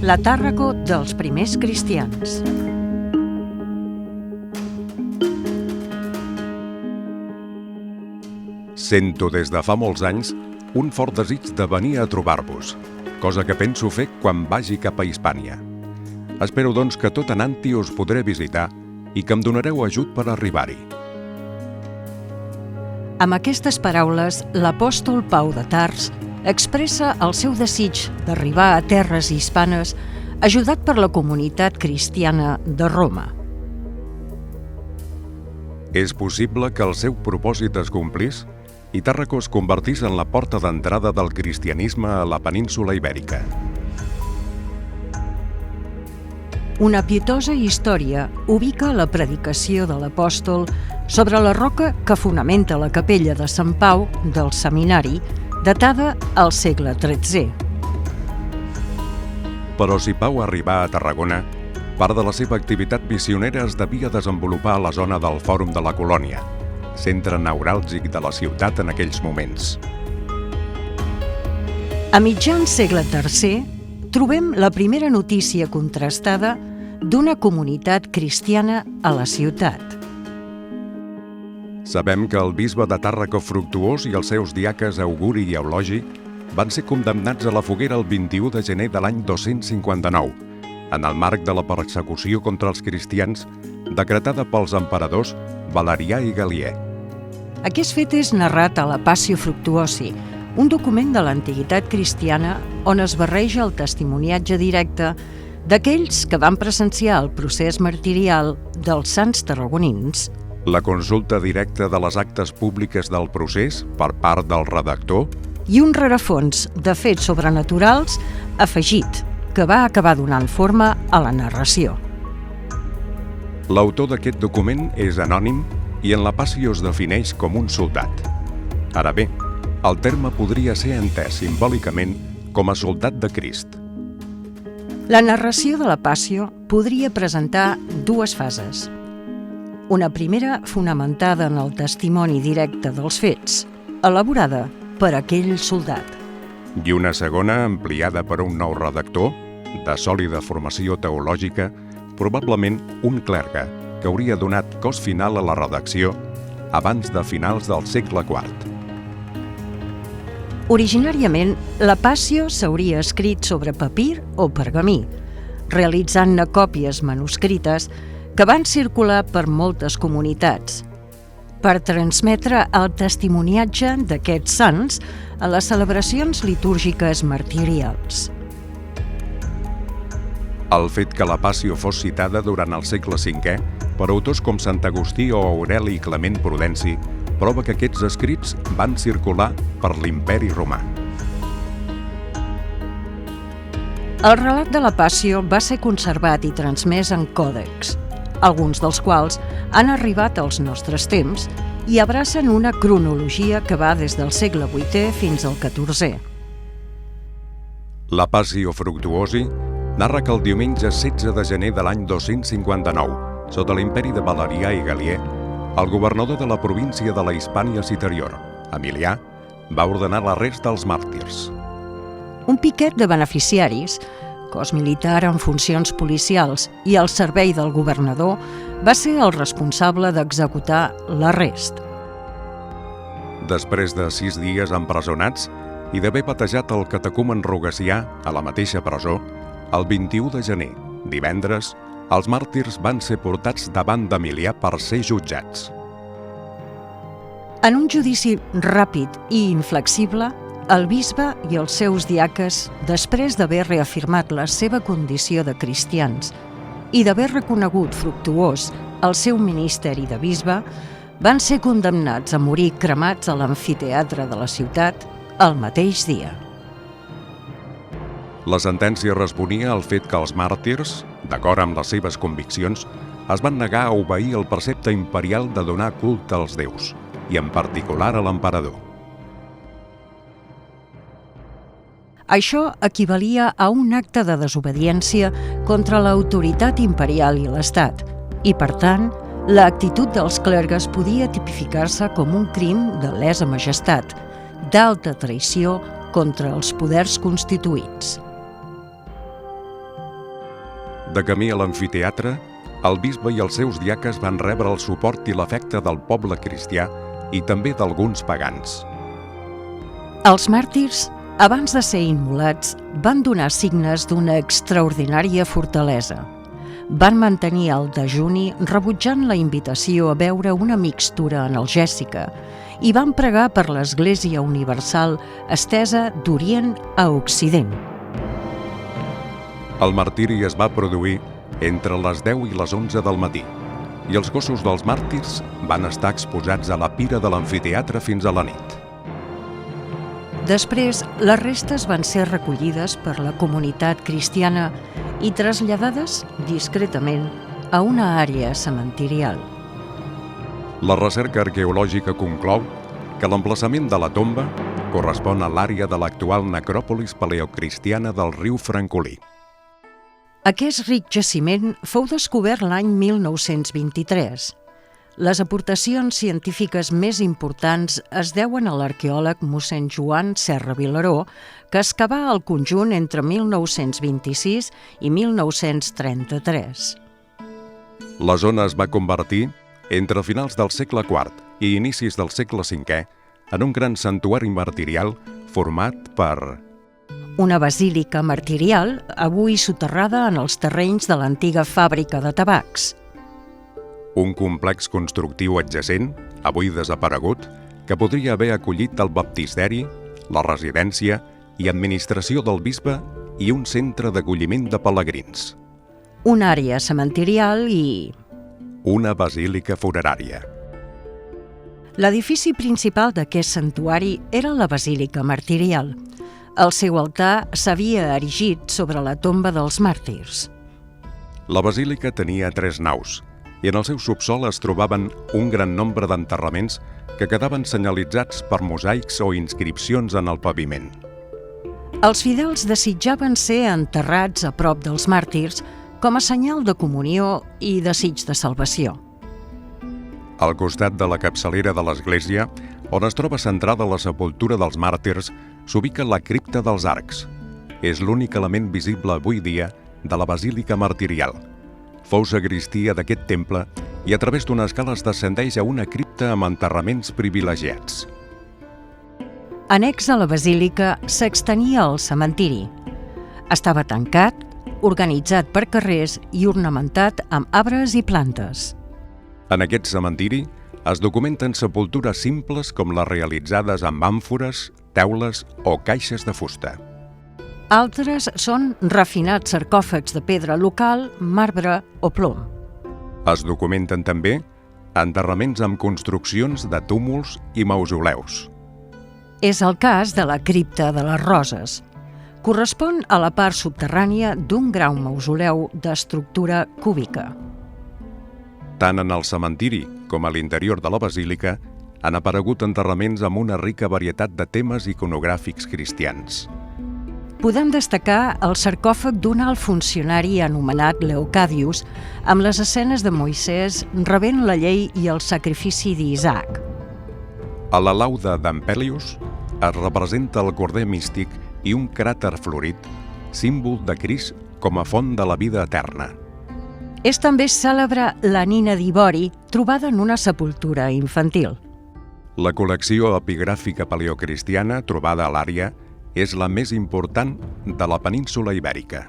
La Tàrraco dels primers cristians. Sento des de fa molts anys un fort desig de venir a trobar-vos, cosa que penso fer quan vagi cap a Hispània. Espero, doncs, que tot anant-hi us podré visitar i que em donareu ajut per arribar-hi. Amb aquestes paraules, l'apòstol Pau de Tars expressa el seu desig d'arribar a terres hispanes ajudat per la comunitat cristiana de Roma. És possible que el seu propòsit es complís i Tàrraco es convertís en la porta d'entrada del cristianisme a la península ibèrica. Una pietosa història ubica la predicació de l'apòstol sobre la roca que fonamenta la capella de Sant Pau del Seminari, datada al segle XIII. Però si Pau arribà a Tarragona, part de la seva activitat missionera es devia desenvolupar a la zona del Fòrum de la Colònia, centre neuràlgic de la ciutat en aquells moments. A mitjan segle III trobem la primera notícia contrastada d'una comunitat cristiana a la ciutat. Sabem que el bisbe de Tàrraco Fructuós i els seus diaques Auguri i Eulogi van ser condemnats a la foguera el 21 de gener de l'any 259, en el marc de la persecució contra els cristians decretada pels emperadors Valerià i Galiè. Aquest fet és narrat a la Passio Fructuosi, un document de l'antiguitat cristiana on es barreja el testimoniatge directe d'aquells que van presenciar el procés martirial dels sants tarragonins. La consulta directa de les actes públiques del procés per part del redactor I un rerefons de fets sobrenaturals afegit, que va acabar donant forma a la narració. L'autor d'aquest document és anònim i en la Passio es defineix com un soldat. Ara bé, el terme podria ser entès simbòlicament com a soldat de Crist. La narració de la Passio podria presentar dues fases. Una primera fonamentada en el testimoni directe dels fets, elaborada per aquell soldat. I una segona ampliada per un nou redactor, de sòlida formació teològica, probablement un clergue, que hauria donat cos final a la redacció abans de finals del segle IV. Originàriament, la Passio s'hauria escrit sobre papir o pergamí, realitzant-ne còpies manuscrites que van circular per moltes comunitats, per transmetre el testimoniatge d'aquests sants a les celebracions litúrgiques martirials. El fet que la Passio fos citada durant el segle V per autors com Sant Agustí o Aureli Clement Prudenci prova que aquests escrits van circular per l'Imperi Romà. El relat de la Passio va ser conservat i transmès en còdex, alguns dels quals han arribat als nostres temps i abracen una cronologia que va des del segle VIII fins al XIV. La Passio Fructuosi narra que el diumenge 16 de gener de l'any 259, sota l'imperi de Valerià i Galiè, el governador de la província de la Hispània Citerior, Emilià, va ordenar l'arrest dels màrtirs. Un piquet de beneficiaris, cos militar en funcions policials i al servei del governador, va ser el responsable d'executar l'arrest. Després de 6 dies empresonats i d'haver batejat el catecumen Rogacià a la mateixa presó, el 21 de gener, divendres, els màrtirs van ser portats davant d'Emilià per ser jutjats. En un judici ràpid i inflexible, el bisbe i els seus diaques, després d'haver reafirmat la seva condició de cristians i d'haver reconegut Fructuós el seu ministeri de bisbe, van ser condemnats a morir cremats a l'amfiteatre de la ciutat el mateix dia. La sentència responia al fet que els màrtirs, d'acord amb les seves conviccions, es van negar a obeir el precepte imperial de donar culte als déus, i en particular a l'emperador. Això equivalia a un acte de desobediència contra l'autoritat imperial i l'Estat, i, per tant, l'actitud dels clergues podia tipificar-se com un crim de lesa majestat, d'alta traïció contra els poders constituïts. De camí a l'amfiteatre, el bisbe i els seus diaques van rebre el suport i l'afecte del poble cristià i també d'alguns pagans. Els màrtirs, abans de ser immolats, van donar signes d'una extraordinària fortalesa. Van mantenir el dejuni rebutjant la invitació a beure una mixtura analgèsica i van pregar per l'Església Universal estesa d'Orient a Occident. El martiri es va produir entre les 10 i les 11 del matí i els cossos dels màrtirs van estar exposats a la pira de l'amfiteatre fins a la nit. Després, les restes van ser recollides per la comunitat cristiana i traslladades discretament a una àrea cementirial. La recerca arqueològica conclou que l'emplaçament de la tomba correspon a l'àrea de l'actual necròpolis paleocristiana del riu Francolí. Aquest ric jaciment fou descobert l'any 1923. Les aportacions científiques més importants es deuen a l'arqueòleg mossèn Joan Serra Vilaró, que excavà el conjunt entre 1926 i 1933. La zona es va convertir, entre finals del segle IV i inicis del segle V, en un gran santuari martirial format per una basílica martirial, avui soterrada en els terrenys de l'antiga fàbrica de tabacs. Un complex constructiu adjacent, avui desaparegut, que podria haver acollit el baptisteri, la residència i administració del bisbe i un centre d'acolliment de pelegrins. Una àrea cementirial i una basílica funerària. L'edifici principal d'aquest santuari era la basílica martirial. El seu altar s'havia erigit sobre la tomba dels màrtirs. La basílica tenia 3 naus i en el seu subsòl es trobaven un gran nombre d'enterraments que quedaven senyalitzats per mosaics o inscripcions en el paviment. Els fidels desitjaven ser enterrats a prop dels màrtirs com a senyal de comunió i desig de salvació. Al costat de la capçalera de l'església, on es troba centrada la sepultura dels màrtirs, s'ubica la cripta dels arcs. És l'únic element visible avui dia de la basílica martirial. Fou sagristia d'aquest temple i a través d'una escala es descendeix a una cripta amb enterraments privilegiats. Annex a la basílica s'extenia el cementiri. Estava tancat, organitzat per carrers i ornamentat amb arbres i plantes. En aquest cementiri es documenten sepultures simples com les realitzades amb àmfores, teules o caixes de fusta. Altres són refinats sarcòfags de pedra local, marbre o plom. Es documenten també enterraments amb construccions de túmuls i mausoleus. És el cas de la cripta de les Roses. Correspon a la part subterrània d'un gran mausoleu d'estructura cúbica. Tant en el cementiri com a l'interior de la basílica han aparegut enterraments amb una rica varietat de temes iconogràfics cristians. Podem destacar el sarcòfag d'un alt funcionari anomenat Leocadius, amb les escenes de Moisès rebent la llei i el sacrifici d'Isaac. A la lauda d'Ampelius es representa el corder místic i un cràter florit, símbol de Crist com a font de la vida eterna. És també cèlebre la nina d'ivori, trobada en una sepultura infantil. La col·lecció epigràfica paleocristiana trobada a l'àrea és la més important de la península ibèrica.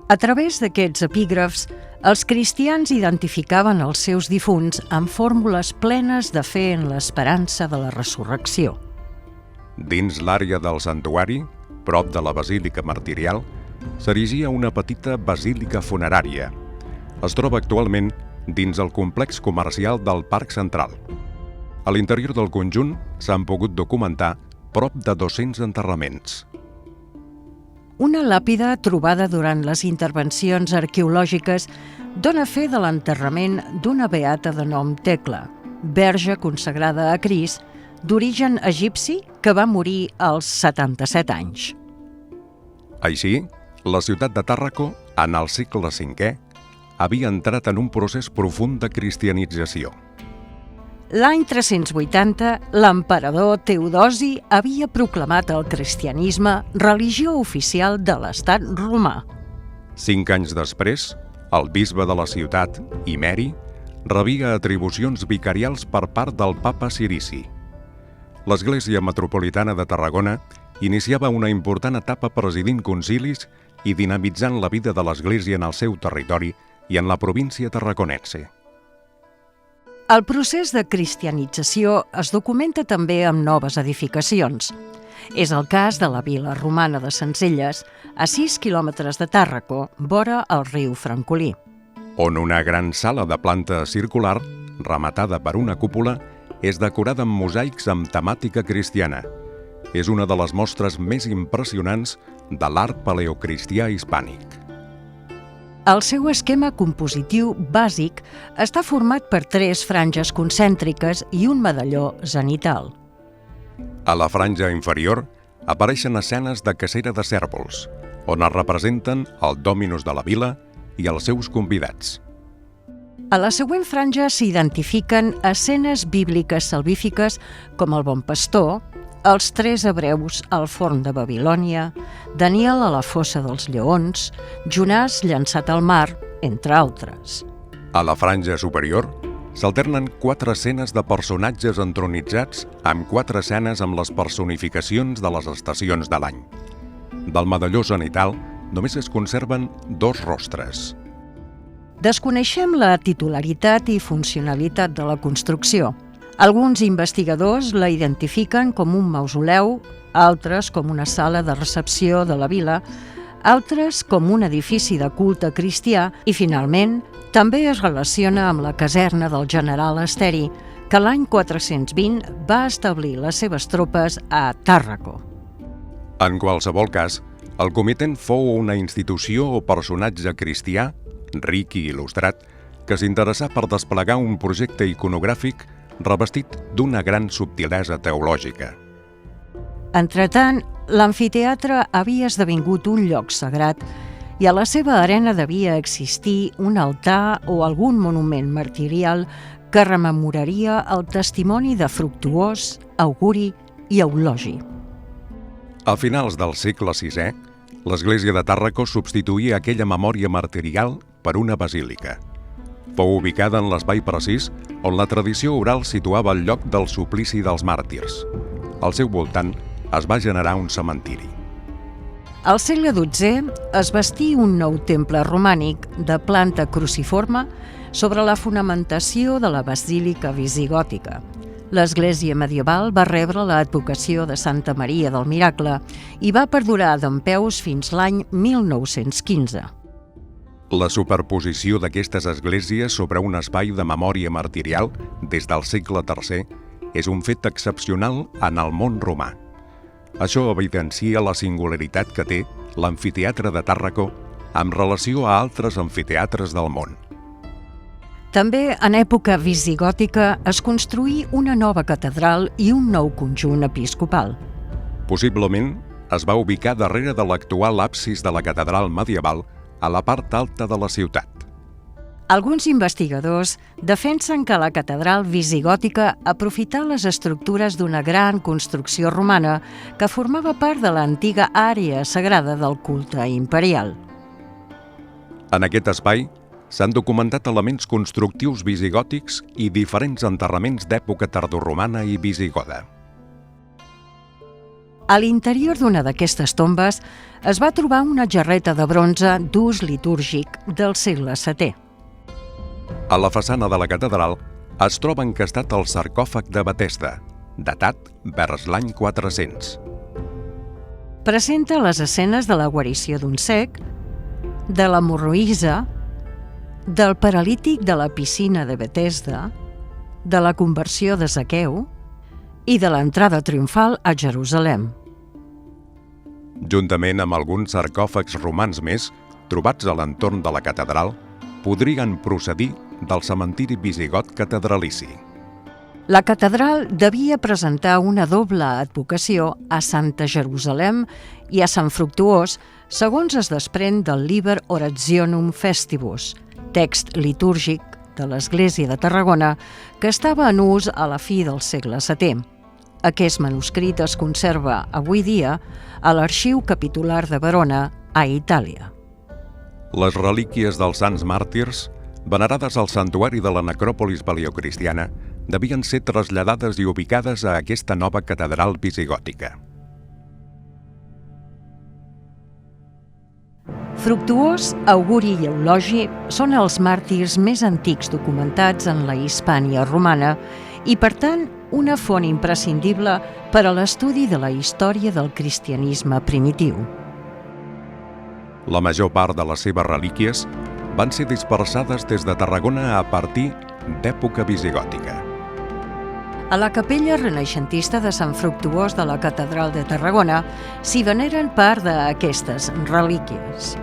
A través d'aquests epígrafs, els cristians identificaven els seus difunts amb fórmules plenes de fe en l'esperança de la resurrecció. Dins l'àrea del santuari, prop de la basílica martirial, s'erigia una petita basílica funerària. Es troba actualment dins el complex comercial del Parc Central. A l'interior del conjunt s'han pogut documentar prop de 200 enterraments. Una làpida trobada durant les intervencions arqueològiques dona fe de l'enterrament d'una beata de nom Tecla, verge consagrada a Crist, d'origen egipci que va morir als 77 anys. Així, la ciutat de Tàrraco, en el segle V, havia entrat en un procés profund de cristianització. L'any 380, l'emperador Teodosi havia proclamat el cristianisme religió oficial de l'estat romà. 5 anys després, el bisbe de la ciutat, Imeri, rebia atribucions vicarials per part del papa Cirici. L'Església Metropolitana de Tarragona iniciava una important etapa presidint concilis i dinamitzant la vida de l'Església en el seu territori i en la província tarraconense. El procés de cristianització es documenta també amb noves edificacions. És el cas de la vila romana de Sencelles, a 6 quilòmetres de Tàrraco, vora el riu Francolí, on una gran sala de planta circular, rematada per una cúpula, és decorada amb mosaics amb temàtica cristiana. És una de les mostres més impressionants de l'art paleocristià hispànic. El seu esquema compositiu bàsic està format per 3 franges concèntriques i un medalló zenital. A la franja inferior apareixen escenes de cacera de cérvols, on es representen el dòminus de la vila i els seus convidats. A la següent franja s'identifiquen escenes bíbliques salvífiques com el bon pastor, els 3 hebreus al forn de Babilònia, Daniel a la fossa dels lleons, Jonàs llançat al mar, entre altres. A la franja superior s'alternen 4 escenes de personatges entronitzats amb 4 escenes amb les personificacions de les estacions de l'any. Del medalló zenital només es conserven 2 rostres. Desconeixem la titularitat i funcionalitat de la construcció. Alguns investigadors la identifiquen com un mausoleu, altres com una sala de recepció de la vila, altres com un edifici de culte cristià i, finalment, també es relaciona amb la caserna del general Esteri, que l'any 420 va establir les seves tropes a Tàrraco. En qualsevol cas, el comitent fou una institució o personatge cristià, ric i il·lustrat, que s'interessà per desplegar un projecte iconogràfic revestit d'una gran subtilesa teològica. Entretant, l'amfiteatre havia esdevingut un lloc sagrat i a la seva arena devia existir un altar o algun monument martirial que rememoraria el testimoni de Fructuós, Auguri i Eulogi. A finals del segle VI, l'Església de Tàrraco substituïa aquella memòria martirial per una basílica. Fou ubicada en l'espai precís on la tradició oral situava el lloc del suplici dels màrtirs. Al seu voltant es va generar un cementiri. Al segle XII es bastí un nou temple romànic de planta cruciforme sobre la fonamentació de la basílica visigòtica. L'església medieval va rebre l'advocació de Santa Maria del Miracle i va perdurar dempeus fins l'any 1915. La superposició d'aquestes esglésies sobre un espai de memòria martirial des del segle III és un fet excepcional en el món romà. Això evidencia la singularitat que té l'amfiteatre de Tàrraco en relació a altres amfiteatres del món. També en època visigòtica es construí una nova catedral i un nou conjunt episcopal. Possiblement es va ubicar darrere de l'actual absis de la catedral medieval a la part alta de la ciutat. Alguns investigadors defensen que la catedral visigòtica aprofità les estructures d'una gran construcció romana que formava part de l'antiga àrea sagrada del culte imperial. En aquest espai s'han documentat elements constructius visigòtics i diferents enterraments d'època tardoromana i visigoda. A l'interior d'una d'aquestes tombes es va trobar una jarreta de bronze d'ús litúrgic del segle VII. A la façana de la catedral es troba encastat el sarcòfag de Betesda, datat vers l'any 400. Presenta les escenes de la guarició d'un cec, de l'hemorroïsa, del paralític de la piscina de Betesda, de la conversió de Zaqueu i de l'entrada triomfal a Jerusalem. Juntament amb alguns sarcòfags romans més, trobats a l'entorn de la catedral, podrien procedir del cementiri visigot catedralici. La catedral devia presentar una doble advocació a Santa Jerusalem i a Sant Fructuós, segons es desprèn del Liber Orationum Festibus, text litúrgic de l'Església de Tarragona que estava en ús a la fi del segle VII. Aquest manuscrit es conserva avui dia a l'Arxiu Capitular de Verona, a Itàlia. Les relíquies dels sants màrtirs, venerades al santuari de la necròpolis paleocristiana, devien ser traslladades i ubicades a aquesta nova catedral visigòtica. Fructuós, Auguri i Eulogi són els màrtirs més antics documentats en la Hispània romana i, per tant, una font imprescindible per a l'estudi de la història del cristianisme primitiu. La major part de les seves relíquies van ser dispersades des de Tarragona a partir d'època visigòtica. A la capella renaixentista de Sant Fructuós de la Catedral de Tarragona s'hi veneren part d'aquestes relíquies.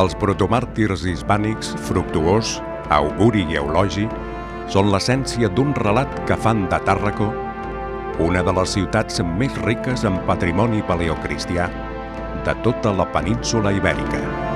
Els protomàrtirs hispànics Fructuós, Auguri i Eulogi són l'essència d'un relat que fan de Tàrraco una de les ciutats més riques en patrimoni paleocristià de tota la península Ibèrica.